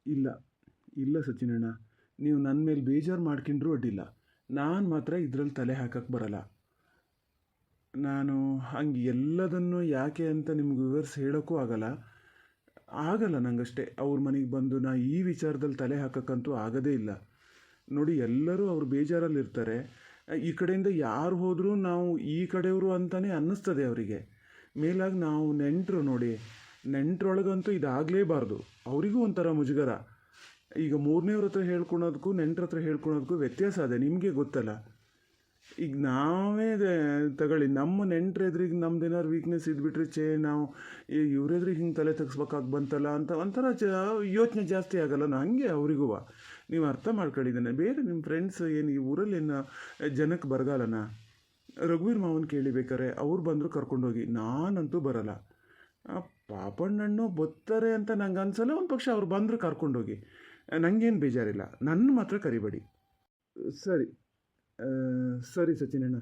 ಇಲ್ಲ ಇಲ್ಲ ಸಚಿನಣ್ಣ, ನೀವು ನನ್ನ ಮೇಲೆ ಬೇಜಾರು ಮಾಡ್ಕೊಂಡ್ರೂ ಅಡ್ಡಿಲ್ಲ. ನಾನು ಮಾತ್ರ ಇದರಲ್ಲಿ ತಲೆ ಹಾಕಕ್ಕೆ ಬರಲ್ಲ. ನಾನು ಹಂಗೆ ಎಲ್ಲದನ್ನು ಯಾಕೆ ಅಂತ ನಿಮ್ಗೆ ವಿವರಿಸಿ ಹೇಳೋಕ್ಕೂ ಆಗಲ್ಲ. ನಂಗಷ್ಟೇ ಅವ್ರ ಮನೆಗೆ ಬಂದು ನಾ ಈ ವಿಚಾರದಲ್ಲಿ ತಲೆ ಹಾಕೋಕ್ಕಂತೂ ಆಗೋದೇ ಇಲ್ಲ. ನೋಡಿ, ಎಲ್ಲರೂ ಅವ್ರು ಬೇಜಾರಲ್ಲಿರ್ತಾರೆ. ಈ ಕಡೆಯಿಂದ ಯಾರು ಹೋದರೂ ನಾವು ಈ ಕಡೆಯವರು ಅಂತಲೇ ಅನ್ನಿಸ್ತದೆ ಅವರಿಗೆ. ಮೇಲಾಗಿ ನಾವು ನೆಂಟರು ನೋಡಿ, ನೆಂಟ್ರೊಳಗಂತೂ ಇದಾಗಲೇಬಾರ್ದು. ಅವರಿಗೂ ಒಂಥರ ಮುಜುಗರ. ಈಗ ಮೂರನೇವ್ರ ಹತ್ರ ಹೇಳ್ಕೊಳೋದಕ್ಕೂ ನೆಂಟ್ರ ಹತ್ರ ಹೇಳ್ಕೊಳೋದಕ್ಕೂ ವ್ಯತ್ಯಾಸ ಅದೇ, ನಿಮಗೆ ಗೊತ್ತಲ್ಲ. ಈಗ ನಾವೇ ತಗೊಳ್ಳಿ, ನಮ್ಮ ನೆಂಟ್ರ ಎದುರಿಗೆ ನಮ್ದು ಏನಾದ್ರು ವೀಕ್ನೆಸ್ ಇದ್ಬಿಟ್ರೆ ನಾವು ಇವ್ರೆದ್ರಿಗೆ ಹಿಂಗೆ ತಲೆ ತೆಗಿಸ್ಬೇಕಾಗಿ ಬಂತಲ್ಲ ಅಂತ ಒಂಥರ ಯೋಚನೆ ಜಾಸ್ತಿ ಆಗಲ್ಲ. ಹಂಗೆ ಅವರಿಗೂ ನೀವು ಅರ್ಥ ಮಾಡ್ಕೊಂಡಿದ್ದಾನೆ. ಬೇರೆ ನಿಮ್ಮ ಫ್ರೆಂಡ್ಸ್ ಏನು ಈ ಊರಲ್ಲಿ ಏನು ಜನಕ್ಕೆ ಬರಗಾಲನ? ರಘುವೀರ್ ಮಾವನ್ ಕೇಳಿಬೇಕಾರೆ ಅವ್ರು ಬಂದರೂ ಕರ್ಕೊಂಡೋಗಿ, ನಾನಂತೂ ಬರಲ್ಲ. ಪಾಪಣ್ಣಣ್ಣು ಬತ್ತಾರೆ ಅಂತ ನಂಗೆ ಅನ್ಸಲ್ಲ. ಒಂದು ಪಕ್ಷ ಅವ್ರು ಬಂದರೂ ಕರ್ಕೊಂಡೋಗಿ, ನನಗೇನು ಬೇಜಾರಿಲ್ಲ. ನನ್ನ ಮಾತ್ರ ಕರಿಬೇಡಿ. ಸರಿ ಸರಿ ಸಚಿನಣ್ಣ,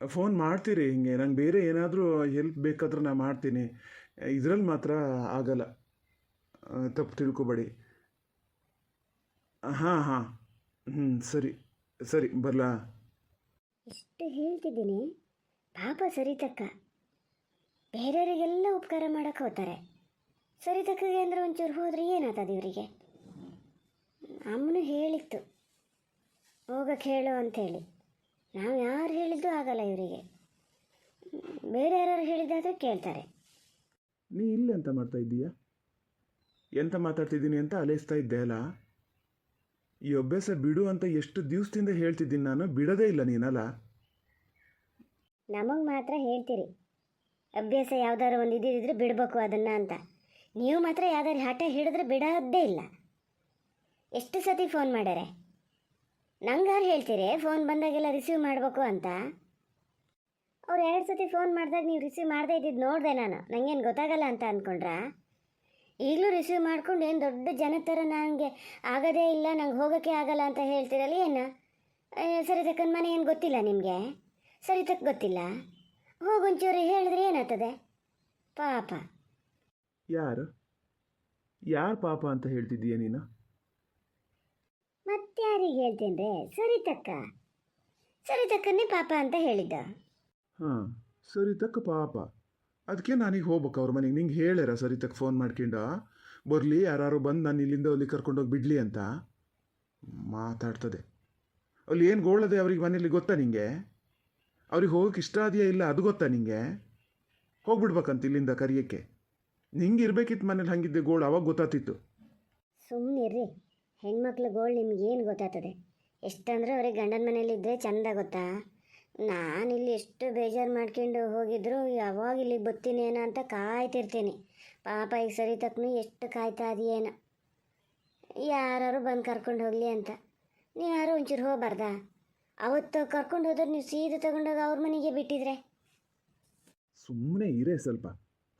ಫೋನ್ ಮಾಡ್ತೀರಿ ಹಿಂಗೆ. ನಂಗೆ ಬೇರೆ ಏನಾದರೂ ಹೆಲ್ಪ್ ಬೇಕಾದ್ರೆ ನಾನು ಮಾಡ್ತೀನಿ. ಇದರಲ್ಲಿ ಮಾತ್ರ ಆಗಲ್ಲ, ತಪ್ಪು ತಿಳ್ಕೊಬೇಡಿ. ಹಾಂ ಹಾಂ, ಸರಿ ಸರಿ, ಬರಲಾ? ಇಷ್ಟು ಹೇಳ್ತಿದ್ದೀನಿ, ಪಾಪ ಸರಿತಕ್ಕ. ಬೇರೆಯವರಿಗೆಲ್ಲ ಉಪಕಾರ ಮಾಡೋಕೆ ಹೋಗ್ತಾರೆ, ಸರಿತಕ್ಕಗೆ ಅಂದರೆ ಒಂಚೂರು ಹೋದ್ರೆ ಏನಾಗ್ತದೆ ಇವರಿಗೆ? ಅಮ್ಮನು ಹೇಳಿತ್ತು ಹೋಗಕ್ಕೆ ಹೇಳು ಅಂಥೇಳಿ. ನಾವು ಯಾರು ಹೇಳಿದ್ದು ಆಗಲ್ಲ ಇವರಿಗೆ. ಬೇರೆ ಯಾರು ಹೇಳಿದ್ದಾದರೂ ಕೇಳ್ತಾರೆ. ನೀ ಇಲ್ಲಿ ಎಂತ ಮಾಡ್ತಾ ಇದ್ದೀಯಾ? ಎಂತ ಮಾತಾಡ್ತಿದ್ದೀನಿ ಅಂತ ಅಲೇಸ್ತಾ ಇದ್ದೆ ಅಲ್ಲ? ಈ ಅಭ್ಯಾಸ ಬಿಡು ಅಂತ ಎಷ್ಟು ದಿವಸದಿಂದ ಹೇಳ್ತಿದ್ದೀನಿ ನಾನು, ಬಿಡೋದೇ ಇಲ್ಲ ನೀನಲ್ಲ? ನಮಗೆ ಮಾತ್ರ ಹೇಳ್ತೀರಿ ಅಭ್ಯಾಸ ಯಾವ್ದಾದ್ರು ಒಂದು ಇದ್ದಿದ್ರೆ ಬಿಡಬೇಕು ಅದನ್ನು ಅಂತ. ನೀವು ಮಾತ್ರ ಯಾವ್ದಾರು ಹಠ ಹಿಡಿದ್ರೆ ಬಿಡೋದೇ ಇಲ್ಲ. ಎಷ್ಟು ಸತಿ ಫೋನ್ ಮಾಡ್ಯಾರೆ? ನಂಗಾರು ಹೇಳ್ತೀರಿ ಫೋನ್ ಬಂದಾಗೆಲ್ಲ ರಿಸೀವ್ ಮಾಡಬೇಕು ಅಂತ. ಅವ್ರು 2 ಸತಿ ಫೋನ್ ಮಾಡಿದಾಗ ನೀವು ರಿಸೀವ್ ಮಾಡದೇ ಇದ್ದಿದ್ದು ನೋಡಿದೆ ನಾನು. ನನಗೇನು ಗೊತ್ತಾಗಲ್ಲ ಅಂತ ಅಂದ್ಕೊಂಡ್ರಾ? ಈಗಲೂ ರಿಸೀವ್ ಮಾಡ್ಕೊಂಡು ಏನು ದೊಡ್ಡ ಜನ ಥರ ನನಗೆ ಆಗೋದೇ ಇಲ್ಲ, ನಂಗೆ ಹೋಗೋಕ್ಕೆ ಆಗಲ್ಲ ಅಂತ ಹೇಳ್ತೀರಲ್ಲ ಏನು? ಸರಿತಕ್ಕನ ಮನೆ ಏನು ಗೊತ್ತಿಲ್ಲ ನಿಮಗೆ? ಸರಿತಕ್ಕ ಗೊತ್ತಿಲ್ಲ? ಹೋಗೊಂಚೂರು ಹೇಳಿದ್ರೆ ಏನಾಗ್ತದೆ? ಪಾಪ. ಯಾರು ಪಾಪ ಅಂತ ಹೇಳ್ತಿದ್ದೀಯ ನೀನು? ಮತ್ತಾರಿಗೆ ಹೇಳ್ತೇನೆ? ಸರಿತಕ್ಕನ್ನೇ ಪಾಪ ಅಂತ ಹೇಳಿದ್ದ. ಹಾಂ, ಸರಿತಕ್ಕ ಪಾಪ. ಅದಕ್ಕೆ ನಾನೀಗ ಹೋಗ್ಬೇಕು ಅವ್ರ ಮನೆಗೆ. ನಿಂಗೆ ಹೇಳ್ಯಾರ ಸರಿತಕ್ಕ ಫೋನ್ ಮಾಡ್ಕೊಂಡ ಬರಲಿ, ಯಾರು ಬಂದು ನಾನು ಇಲ್ಲಿಂದ ಅಲ್ಲಿ ಕರ್ಕೊಂಡೋಗಿ ಬಿಡಲಿ ಅಂತ ಮಾತಾಡ್ತದೆ. ಅಲ್ಲಿ ಏನು ಗೋಳದೆ ಅವ್ರಿಗೆ ಮನೇಲಿ ಗೊತ್ತಾ ನಿಂಗೆ? ಅವ್ರಿಗೆ ಹೋಗೋಕೆ ಇಷ್ಟ ಅದೆಯಾ ಇಲ್ಲ ಅದು ಗೊತ್ತಾ ನಿಂಗೆ? ಹೋಗ್ಬಿಡ್ಬೇಕಂತ ಇಲ್ಲಿಂದ ಕರಿಯೋಕ್ಕೆ. ನಿಂಗೆ ಇರಬೇಕಿತ್ತು ಮನೇಲಿ, ಹಂಗಿದ್ದೆ ಗೋಳು ಅವಾಗ ಗೊತ್ತಾಗ್ತಿತ್ತು. ಸುಮ್ಮನಿರ್ರಿ, ಹೆಣ್ಮಕ್ಳು ಗೋಳು ನಿಮ್ಗೇನು ಗೊತ್ತಾಗ್ತದೆ? ಎಷ್ಟಂದ್ರೆ ಅವ್ರಿಗೆ ಗಂಡನ ಮನೇಲಿದ್ದರೆ ಚಂದ ಗೊತ್ತಾ? ನಾನಿಲ್ಲಿ ಎಷ್ಟು ಬೇಜಾರು ಮಾಡ್ಕೊಂಡು ಹೋಗಿದ್ರು ಯಾವಾಗ ಇಲ್ಲಿಗೆ ಬರ್ತೀನೇನೋ ಅಂತ ಕಾಯ್ತಿರ್ತೀನಿ. ಪಾಪ ಈಗ ಸರಿತಕ್ಕನು ಎಷ್ಟು ಕಾಯ್ತಾ ಇದೆಯೇನೋ, ಯಾರು ಬಂದು ಕರ್ಕೊಂಡು ಹೋಗಲಿ ಅಂತ. ನೀವು ಯಾರು ಒಂಚೂರು ಹೋಗಬಾರ್ದಾ? ಅವತ್ತು ಕರ್ಕೊಂಡು ಹೋದ್ರೆ ನೀವು ಸೀದಾ ತಗೊಂಡೋಗಿ ಅವ್ರ ಮನೆಗೆ ಬಿಟ್ಟಿದ್ರೆ. ಸುಮ್ಮನೆ ಇರೇ ಸ್ವಲ್ಪ.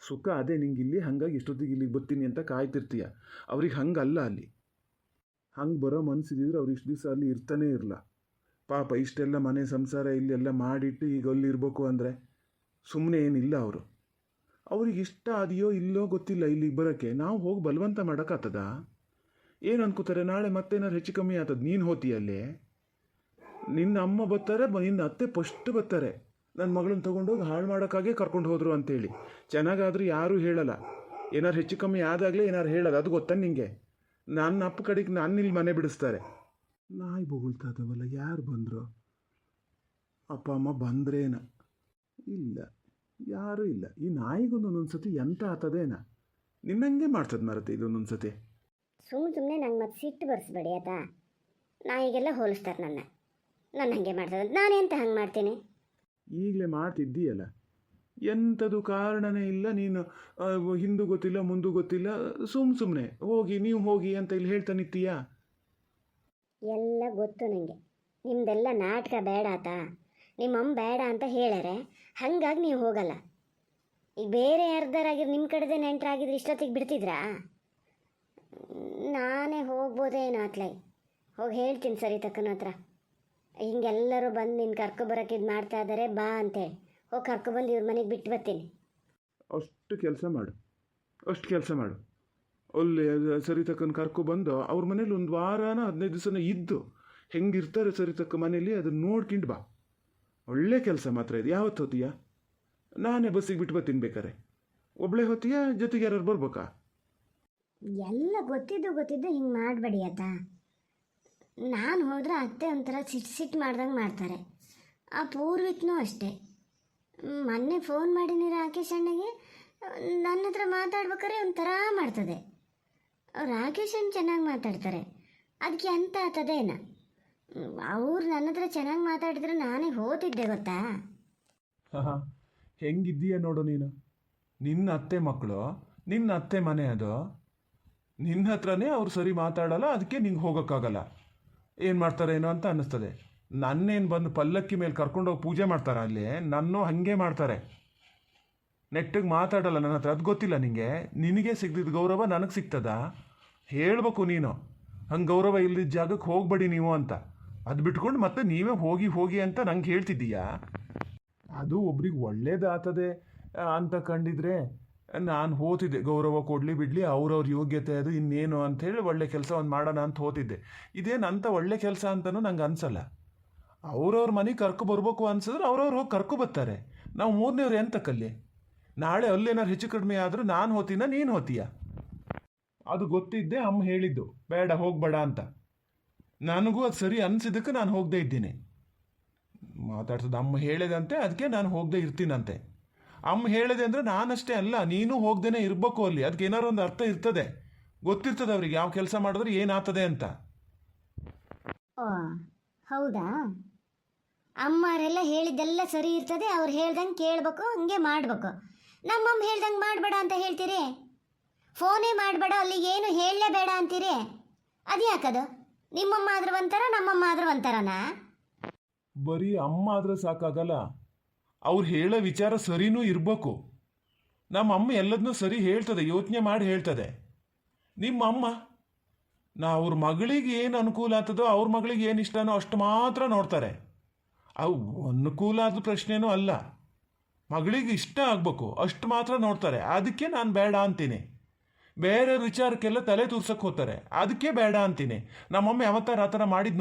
ಸುಖ ಅದೇ ನಿಂಗೆ ಇಲ್ಲಿ, ಹಾಗಾಗಿ ಇಷ್ಟೊತ್ತಿಗೆ ಇಲ್ಲಿಗೆ ಬರ್ತೀನಿ ಅಂತ ಕಾಯ್ತಿರ್ತೀಯ. ಅವ್ರಿಗೆ ಹಂಗಲ್ಲ. ಅಲ್ಲಿ ಹಂಗೆ ಬರೋ ಮನಸ್ಸಿದ್ರೆ ಅವ್ರು ಇಷ್ಟು ದಿವಸ ಅಲ್ಲಿ ಇರ್ತಾನೆ ಇರಲ್ಲ. ಪಾಪ ಇಷ್ಟೆಲ್ಲ ಮನೆ ಸಂಸಾರ ಇಲ್ಲೆಲ್ಲ ಮಾಡಿಟ್ಟು ಈಗ ಅಲ್ಲಿ ಇರಬೇಕು ಅಂದರೆ ಸುಮ್ಮನೆ ಏನಿಲ್ಲ. ಅವ್ರಿಗೆ ಇಷ್ಟ ಅದೆಯೋ ಇಲ್ಲೋ ಗೊತ್ತಿಲ್ಲ ಇಲ್ಲಿಗೆ ಬರೋಕ್ಕೆ. ನಾವು ಹೋಗಿ ಬಲವಂತ ಮಾಡೋಕ್ಕಾಗ್ತದ? ಏನು ಅನ್ಕೋತಾರೆ? ನಾಳೆ ಮತ್ತೇನಾರು ಹೆಚ್ಚು ಕಮ್ಮಿ ಆಗ್ತದೆ, ನೀನು ಹೋತೀಯಲ್ಲೇ. ನಿನ್ನ ಅಮ್ಮ ಬರ್ತಾರೆ, ನಿನ್ನ ಅತ್ತೆ ಫಸ್ಟ್ ಬರ್ತಾರೆ, ನನ್ನ ಮಗಳನ್ನ ತೊಗೊಂಡೋಗಿ ಹಾಳು ಮಾಡೋಕ್ಕಾಗೆ ಕರ್ಕೊಂಡು ಹೋದರು ಅಂತೇಳಿ. ಚೆನ್ನಾಗಾದರೂ ಯಾರೂ ಹೇಳಲ್ಲ. ಏನಾರು ಹೆಚ್ಚು ಕಮ್ಮಿ ಆದಾಗಲೇ ಏನಾರು ಹೇಳೋದು, ಅದು ಗೊತ್ತಾ ನಿಂಗೆ? ನನ್ನ ಅಪ್ಪ ಕಡೆಗೆ ನಾನು ಇಲ್ಲಿ ಮನೆ ಬಿಡಿಸ್ತಾರೆ. ನಾಯಿ ಬೊಗಳ್ತಾ ಇದ್ದಾವಲ್ಲ, ಯಾರು ಬಂದರು? ಅಪ್ಪ ಅಮ್ಮ ಬಂದ್ರೇನ? ಇಲ್ಲ, ಯಾರೂ ಇಲ್ಲ. ಈ ನಾಯಿಗೊಂದೊಂದೊಂದು ಸತಿ ಎಂತ ಆಗ್ತದೇನ? ನಿನ್ನಂಗೆ ಮಾಡ್ತದೆ ಮರತೆ ಇದೊಂದೊಂದು ಸತಿ. ಸುಮ್ಮನೆ ನಂಗೆ ಮತ್ತೆ ಸಿಟ್ಟು ಬರ್ಸ್ಬೇಡಿ ಆಯ್ತಾ? ನಾಯಿಗೆಲ್ಲ ಹೋಲಿಸ್ತಾರೆ ನನ್ನ ಹಾಗೆ ಮಾಡ್ತದೆ. ನಾನೆಂತ ಹಂಗೆ ಮಾಡ್ತೀನಿ? ಈಗಲೇ ಮಾಡ್ತಿದ್ದೀಯಲ್ಲ, ಎಂಥದ್ದು ಕಾರಣನೇ ಇಲ್ಲ. ನೀನು ಹಿಂದೂ ಗೊತ್ತಿಲ್ಲ ಮುಂದೂ ಗೊತ್ತಿಲ್ಲ, ಸುಮ್ಮನೆ ಹೋಗಿ ನೀವು ಹೋಗಿ ಅಂತ ಇಲ್ಲಿ ಹೇಳ್ತಾ ನಿಂತೀಯಾ? ಎಲ್ಲ ಗೊತ್ತು ನನಗೆ. ನಿಮ್ಮದೆಲ್ಲ ನಾಟಕ ಬೇಡ ಆತಾ? ನಿಮ್ಮಮ್ಮ ಬೇಡ ಅಂತ ಹೇಳ್ಯಾರೆ, ಹಾಗಾಗಿ ನೀವು ಹೋಗಲ್ಲ. ಈಗ ಬೇರೆ ಯಾರ್ದಾರಾಗಿರು ನಿಮ್ಮ ಕಡೆದೇ ನೆಂಟರಾಗಿದ್ರೆ ಇಷ್ಟೊತ್ತಿಗೆ ಬಿಡ್ತಿದ್ರಾ? ನಾನೇ ಹೋಗ್ಬೋದೇನೋ ಆತ್ಲೈ. ಹೋಗಿ ಹೇಳ್ತೀನಿ ಸರಿತಕ್ಕನ ಹತ್ರ, ಹಿಂಗೆಲ್ಲರೂ ಬಂದು ನಿನ್ನ ಕರ್ಕೊಬರೋಕೆ ಇದು ಮಾಡ್ತಾ ಇದ್ದಾರೆ ಬಾ ಅಂತೇಳಿ. ಹೋಗಿ ಕರ್ಕೊಬಂದು ಇವ್ರ ಮನೆಗೆ ಬಿಟ್ಟು ಬರ್ತೀನಿ. ಅಷ್ಟು ಕೆಲಸ ಮಾಡು. ಅಲ್ಲಿ ಸರಿತಕ್ಕನ ಕರ್ಕೊಬಂದು ಅವ್ರ ಮನೇಲಿ ಒಂದು ವಾರನ 15 ದಿವಸನ ಇದ್ದು ಹೆಂಗಿರ್ತಾರೆ ಸರಿತಕ್ಕ ಮನೇಲಿ ಅದನ್ನು ನೋಡ್ಕೊಂಡು ಬಾ. ಒಳ್ಳೆ ಕೆಲಸ ಮಾತ್ರ ಇದು. ಯಾವತ್ತು ಹೋತೀಯ? ನಾನೇ ಬಸ್ಸಿಗೆ ಬಿಟ್ಟು ಬರ್ತೀನಿ ಬೇಕಾರೆ. ಒಬ್ಬಳೇ ಹೋತೀಯ, ಜೊತೆಗೆ ಯಾರು ಬರ್ಬೇಕಾ? ಎಲ್ಲ ಗೊತ್ತಿದ್ದು ಹಿಂಗೆ ಮಾಡಬೇಡಿ ಆತ. ನಾನು ಹೋದ್ರೆ ಅತ್ತೆ ಒಂಥರ ಸಿಟ್ಟು ಮಾಡ್ದಂಗೆ ಮಾಡ್ತಾರೆ. ಆ ಪೂರ್ವಿಕ್ನೂ ಅಷ್ಟೇ. ಮೊನ್ನೆ ಫೋನ್ ಮಾಡೀನಿ ರಾಕೇಶ್ ಅಣ್ಣಗೆ, ನನ್ನ ಹತ್ರ ಮಾತಾಡ್ಬೇಕಾದ್ರೆ ಒಂಥರ ಮಾಡ್ತದೆ. ರಾಕೇಶ್ ಅಣ್ಣ ಚೆನ್ನಾಗಿ ಮಾತಾಡ್ತಾರೆ, ಅದಕ್ಕೆ ಅಂತ ಆತದೇನ. ಅವ್ರು ನನ್ನ ಹತ್ರ ಚೆನ್ನಾಗಿ ಮಾತಾಡಿದ್ರೆ ನಾನೇ ಹೋತಿದ್ದೆ ಗೊತ್ತಾ. ಹಾಂ, ಹೆಂಗಿದ್ದೀಯ ನೋಡು ನೀನು. ನಿನ್ನ ಅತ್ತೆ ಮಕ್ಕಳು, ನಿನ್ನ ಅತ್ತೆ ಮನೆ ಅದು. ನಿನ್ನ ಹತ್ರನೇ ಅವ್ರು ಸರಿ ಮಾತಾಡಲ್ಲ, ಅದಕ್ಕೆ ನಿಂಗೆ ಹೋಗೋಕ್ಕಾಗಲ್ಲ. ಏನು ಮಾಡ್ತಾರೇನೋ ಅಂತ ಅನ್ನಿಸ್ತದೆ. ನನ್ನೇನು ಬಂದು ಪಲ್ಲಕ್ಕಿ ಮೇಲೆ ಕರ್ಕೊಂಡೋಗಿ ಪೂಜೆ ಮಾಡ್ತಾರೆ ಅಲ್ಲಿ, ನನ್ನೂ ಹಾಗೆ ಮಾಡ್ತಾರೆ. ನೆಟ್ಟಿಗೆ ಮಾತಾಡಲ್ಲ ನನ್ನ ಹತ್ರ, ಅದು ಗೊತ್ತಿಲ್ಲ ನಿನಗೆ. ನಿನಗೆ ಸಿಗ್ದಿದ್ದ ಗೌರವ ನನಗೆ ಸಿಗ್ತದಾ? ಹೇಳ್ಬೇಕು ನೀನು. ಹಂಗೆ ಗೌರವ ಇಲ್ಲದಿದ್ದ ಜಾಗಕ್ಕೆ ಹೋಗ್ಬೇಡಿ ನೀವು ಅಂತ. ಅದು ಬಿಟ್ಕೊಂಡು ಮತ್ತೆ ನೀವೇ ಹೋಗಿ ಅಂತ ನಂಗೆ ಹೇಳ್ತಿದ್ದೀಯಾ? ಅದು ಒಬ್ರಿಗೆ ಒಳ್ಳೇದಾಗ್ತದೆ ಅಂತ ಕಂಡಿದ್ರೆ ನಾನು ಹೋತಿದ್ದೆ. ಗೌರವ ಕೊಡಲಿ ಬಿಡಲಿ, ಅವ್ರವ್ರ ಯೋಗ್ಯತೆ ಅದು ಇನ್ನೇನು ಅಂಥೇಳಿ ಒಳ್ಳೆ ಕೆಲಸ ಒಂದು ಮಾಡೋಣ ಅಂತ ಹೋತಿದ್ದೆ. ಇದೇನು ಅಂಥ ಒಳ್ಳೆ ಕೆಲಸ ಅಂತಲೂ ನಂಗೆ ಅನ್ಸಲ್ಲ. ಅವ್ರವ್ರ ಮನೆಗೆ ಬರ್ಬೇಕು ಅನ್ಸಿದ್ರೆ ಅವ್ರವ್ರು ಹೋಗಿ ಬರ್ತಾರೆ. ನಾವು ಮೂರನೇವ್ರು ಎಂತಕ್ಕಲ್ಲಿ? ನಾಳೆ ಅಲ್ಲೇನಾರು ಹೆಚ್ಚು ಕಡಿಮೆ ಆದರೂ ನಾನು ಹೋತೀನ, ನೀನು ಹೋತೀಯ? ಅದು ಗೊತ್ತಿದ್ದೆ ಅಮ್ಮ ಹೇಳಿದ್ದು ಬೇಡ ಹೋಗ್ಬೇಡ ಅಂತ. ನನಗೂ ಅದು ಸರಿ ಅನಿಸಿದ್ದಕ್ಕೆ ನಾನು ಹೋಗದೆ ಇದ್ದೀನಿ. ಮಾತಾಡ್ಸೋದು ಅಮ್ಮ ಹೇಳಿದಂತೆ, ಅದಕ್ಕೆ ನಾನು ಹೋಗದೆ ಇರ್ತೀನಂತೆ. ಅಮ್ಮ ಹೇಳಿದೆ ಅಂದರೆ ನಾನಷ್ಟೇ ಅಲ್ಲ, ನೀನು ಹೋಗ್ದೇನೆ ಇರಬೇಕು ಅಲ್ಲಿ. ಅದಕ್ಕೆ ಏನಾರು ಒಂದು ಅರ್ಥ ಇರ್ತದೆ, ಗೊತ್ತಿರ್ತದೆ ಅವ್ರಿಗೆ ಯಾವ ಕೆಲಸ ಮಾಡಿದ್ರೆ ಏನಾಗ್ತದೆ ಅಂತ. ಓ ಹೌದಾ? ಅಮ್ಮರೆಲ್ಲ ಹೇಳಿದ್ದೆಲ್ಲ ಸರಿ ಇರ್ತದೆ, ಅವ್ರು ಹೇಳ್ದಂಗೆ ಕೇಳಬೇಕು, ಹಂಗೆ ಮಾಡಬೇಕು. ನಮ್ಮಮ್ಮ ಹೇಳ್ದಂಗೆ ಮಾಡಬೇಡ ಅಂತ ಹೇಳ್ತೀರಿ. ಫೋನೇ ಮಾಡಬೇಡ, ಅಲ್ಲಿಗೆ ಏನು ಹೇಳಲೇಬೇಡ ಅಂತೀರಿ. ಅದು ಯಾಕದು? ನಿಮ್ಮಮ್ಮ ಆದ್ರೂ ಒಂಥರ, ನಮ್ಮಮ್ಮ ಆದ್ರೂ ಒಂಥರನಾ? ಬರೀ ಅಮ್ಮ ಆದ್ರೆ ಸಾಕಾಗಲ್ಲ, ಅವ್ರು ಹೇಳೋ ವಿಚಾರ ಸರಿನೂ ಇರಬೇಕು. ನಮ್ಮ ಅಮ್ಮ ಎಲ್ಲದನ್ನೂ ಸರಿ ಹೇಳ್ತದೆ, ಯೋಚನೆ ಮಾಡಿ ಹೇಳ್ತದೆ. ನಿಮ್ಮ ಅಮ್ಮ ಅವ್ರ ಮಗಳಿಗೆ ಏನು ಅನುಕೂಲ ಆಗ್ತದೋ, ಅವ್ರ ಮಗಳಿಗೆ ಏನು ಇಷ್ಟನೋ ಅಷ್ಟು ಮಾತ್ರ ನೋಡ್ತಾರೆ. ಅವು ಅನುಕೂಲ ಆದ ಪ್ರಶ್ನೆನೂ ಅಲ್ಲ, ಮಗಳಿಗೆ ಇಷ್ಟ ಆಗಬೇಕು ಅಷ್ಟು ಮಾತ್ರ ನೋಡ್ತಾರೆ. ಅದಕ್ಕೆ ನಾನು ಬೇಡ ಅಂತೀನಿ. ಬೇರೆ ವಿಚಾರಕ್ಕೆಲ್ಲ ತಲೆ ತೂರ್ಸಕ್ಕೆ ಹೋಗ್ತಾರೆ, ಅದಕ್ಕೆ ಬೇಡ ಅಂತೀನಿ. ನಮ್ಮಮ್ಮ ಯಾವತ್ತಾರ ಆ ಥರ ಮಾಡಿದ್ದು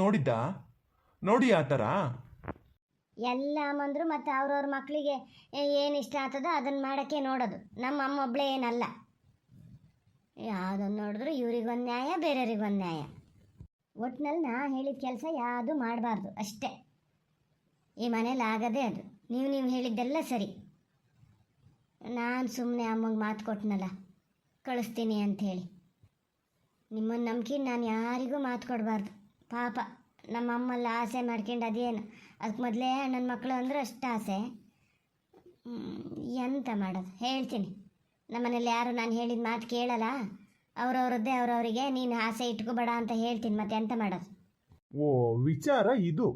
ನೋಡಿ ಆ ಥರ ಎಲ್ಲ ಅಮ್ಮಂದ್ರು ಮತ್ತು ಅವ್ರವ್ರ ಮಕ್ಕಳಿಗೆ ಏನು ಇಷ್ಟ ಆಗ್ತದೋ ಅದನ್ನು ಮಾಡೋಕ್ಕೆ ನೋಡೋದು. ನಮ್ಮ ಅಮ್ಮ ಒಬ್ಬಳೇ ಏನಲ್ಲ, ಯಾವುದನ್ನು ನೋಡಿದ್ರು ಇವ್ರಿಗೊಂದು ನ್ಯಾಯ, ಬೇರೆಯವ್ರಿಗೊಂದು ನ್ಯಾಯ. ಒಟ್ಟಿನಲ್ಲಿ ನಾ ಹೇಳಿದ ಕೆಲಸ ಯಾವುದು ಮಾಡಬಾರ್ದು ಅಷ್ಟೇ. ಈ ಮನೇಲಿ ಆಗದೇ ಅದು. ನೀವು ಹೇಳಿದ್ದೆಲ್ಲ ಸರಿ. ನಾನು ಸುಮ್ಮನೆ ಅಮ್ಮಗೆ ಮಾತು ಕೊಟ್ಟನಲ್ಲ ಕಳಿಸ್ತೀನಿ ಅಂಥೇಳಿ. ನಿಮ್ಮನ್ನು ನಂಬಿಕೆ ನಾನು ಯಾರಿಗೂ ಮಾತು ಕೊಡಬಾರ್ದು. ಪಾಪ ನಮ್ಮ ಅಮ್ಮಲ್ಲ ಆಸೆ ಮಾಡ್ಕೊಂಡು ಅದೇನು, ಅದಕ್ಕೆ ಮೊದಲೇ ನನ್ನ ಮಕ್ಕಳು ಅಂದ್ರೆ ಅಷ್ಟು ಆಸೆ. ಎಂತ ಮಾಡೋದು ಹೇಳ್ತೀನಿ. ನಮ್ಮನೇಲಿ ಯಾರು ನಾನು ಹೇಳಿದ ಮಾತು ಕೇಳಲ್ಲ, ಅವ್ರವ್ರದ್ದೇ ಅವ್ರವರಿಗೆ ನೀನು ಆಸೆ ಇಟ್ಕೋಬೇಡ ಅಂತ ಹೇಳ್ತೀನಿ. ಮತ್ತೆ ಎಂತ ಮಾಡೋದು? ಓ ವಿಚಾರ ಇದು.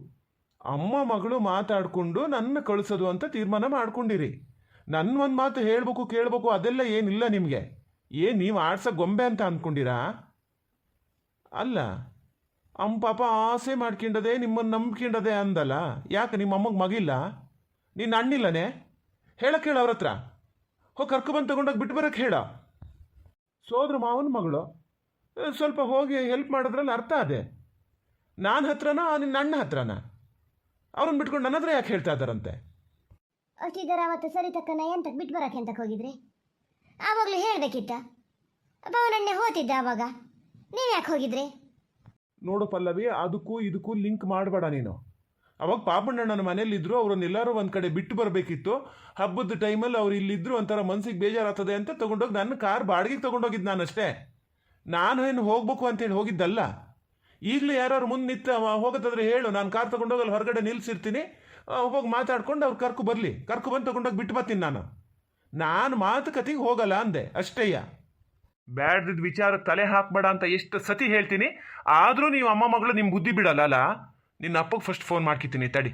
ಅಮ್ಮ ಮಗಳು ಮಾತಾಡಿಕೊಂಡು ನನ್ನ ಕಳಿಸೋದು ಅಂತ ತೀರ್ಮಾನ ಮಾಡ್ಕೊಂಡಿರಿ. ನನ್ನ ಒಂದು ಮಾತು ಹೇಳಬೇಕು ಕೇಳಬೇಕು ಅದೆಲ್ಲ ಏನಿಲ್ಲ ನಿಮಗೆ. ಏನು ನೀವು ಆಡ್ಸೋ ಗೊಂಬೆ ಅಂತ ಅಂದ್ಕೊಂಡಿರಾ? ಅಲ್ಲ, ಅಮ್ಮ ಪಾಪ ಆಸೆ ಮಾಡ್ಕೊಂಡದೆ, ನಿಮ್ಮನ್ನು ನಂಬ್ಕೊಂಡದೆ ಅಂದಲ್ಲ. ಯಾಕೆ ನಿಮ್ಮ ಅಮ್ಮಗೆ ಮಗಿಲ್ಲ? ನೀನು ಅಣ್ಣಿಲ್ಲನೇ? ಹೇಳಕ್ಕೆ ಹೇಳ ಅವ್ರ ಹತ್ರ. ಹೋಗಿ ಕರ್ಕೊಬಂದು ತಗೊಂಡೋಗಿ ಬಿಟ್ಟು ಬರೋಕ್ಕೆ ಹೇಳ. ಸೋದ್ರ ಮಾವನ ಮಗಳು ಸ್ವಲ್ಪ ಹೋಗಿ ಹೆಲ್ಪ್ ಮಾಡೋದ್ರಲ್ಲಿ ಅರ್ಥ ಅದೇ. ನಾನು ಹತ್ರನಾ ನಿನ್ನ ಅಣ್ಣ ಹತ್ರನಾ? ಅವ್ರನ್ನ ಬಿಟ್ಕೊಂಡು ನನ್ನ ಹತ್ರ ಯಾಕೆ ಹೇಳ್ತಾ ಇದ್ದಾರಂತೆ? ಅಷ್ಟಿದ್ದಾರೆ ಅವತ್ತು ಸರಿ ತಕ್ಕನ ಎಂತಕ್ಕೆ ಬಿಟ್ಟು ಬರೋಕ್ಕೆ ಎಂತಕ್ಕೆ ಹೋಗಿದ್ರಿ? ಆವಾಗಲೂ ಹೇಳಬೇಕಿತ್ತ. ಅವನನ್ನೇ ಹೋತಿದ್ದ ಆವಾಗ, ನೀವು ಯಾಕೆ ಹೋಗಿದ್ರಿ? ನೋಡು ಪಲ್ಲವಿ, ಅದಕ್ಕೂ ಇದಕ್ಕೂ ಲಿಂಕ್ ಮಾಡಬೇಡ ನೀನು. ಅವಾಗ ಪಾಪಣ್ಣನ ಮನೇಲಿದ್ದರು, ಅವ್ರನ್ನೆಲ್ಲರೂ ಒಂದು ಕಡೆ ಬಿಟ್ಟು ಬರಬೇಕಿತ್ತು. ಹಬ್ಬದ ಟೈಮಲ್ಲಿ ಅವ್ರು ಇಲ್ಲಿದ್ದರು, ಒಂಥರ ಮನ್ಸಿಗೆ ಬೇಜಾರಾಗ್ತದೆ ಅಂತ ತೊಗೊಂಡೋಗಿ ನನ್ನ ಕಾರ್ ಬಾಡಿಗೆಗೆ ತೊಗೊಂಡೋಗಿದ್ದು ನಾನಷ್ಟೇ. ನಾನು ಏನು ಹೋಗ್ಬೇಕು ಅಂತೇಳಿ ಹೋಗಿದ್ದಲ್ಲ. ಈಗಲೂ ಯಾರು ಮುಂದೆ ನಿಂತ ಹೋಗೋದಾದ್ರೆ ಹೇಳು, ನಾನು ಕಾರ್ ತೊಗೊಂಡೋಗಿ ಅಲ್ಲಿ ಹೊರಗಡೆ ನಿಲ್ಲಿಸಿರ್ತೀನಿ, ಹೋಗಿ ಮಾತಾಡ್ಕೊಂಡು ಅವ್ರು ಕರ್ಕೊಬಂದು ತೊಗೊಂಡೋಗಿ ಬಿಟ್ಟು ಬರ್ತೀನಿ. ನಾನು ಮಾತುಕತೆಗೆ ಹೋಗಲ್ಲ ಅಂದೆ ಅಷ್ಟೇಯ. ಬ್ಯಾಡ್ದಿದ್ದ ವಿಚಾರ ತಲೆ ಹಾಕಬೇಡ ಅಂತ ಎಷ್ಟು ಸತಿ ಹೇಳ್ತೀನಿ, ಆದರೂ ನೀವು ಅಮ್ಮ ಮಗಳು ನಿಮ್ಮ ಬುದ್ಧಿ ಬಿಡಲ್ಲ. ನಿನ್ನ ಅಪ್ಪಗೆ ಫಸ್ಟ್ ಫೋನ್ ಮಾಡ್ಕಿದ್ದೀನಿ ತಡಿ.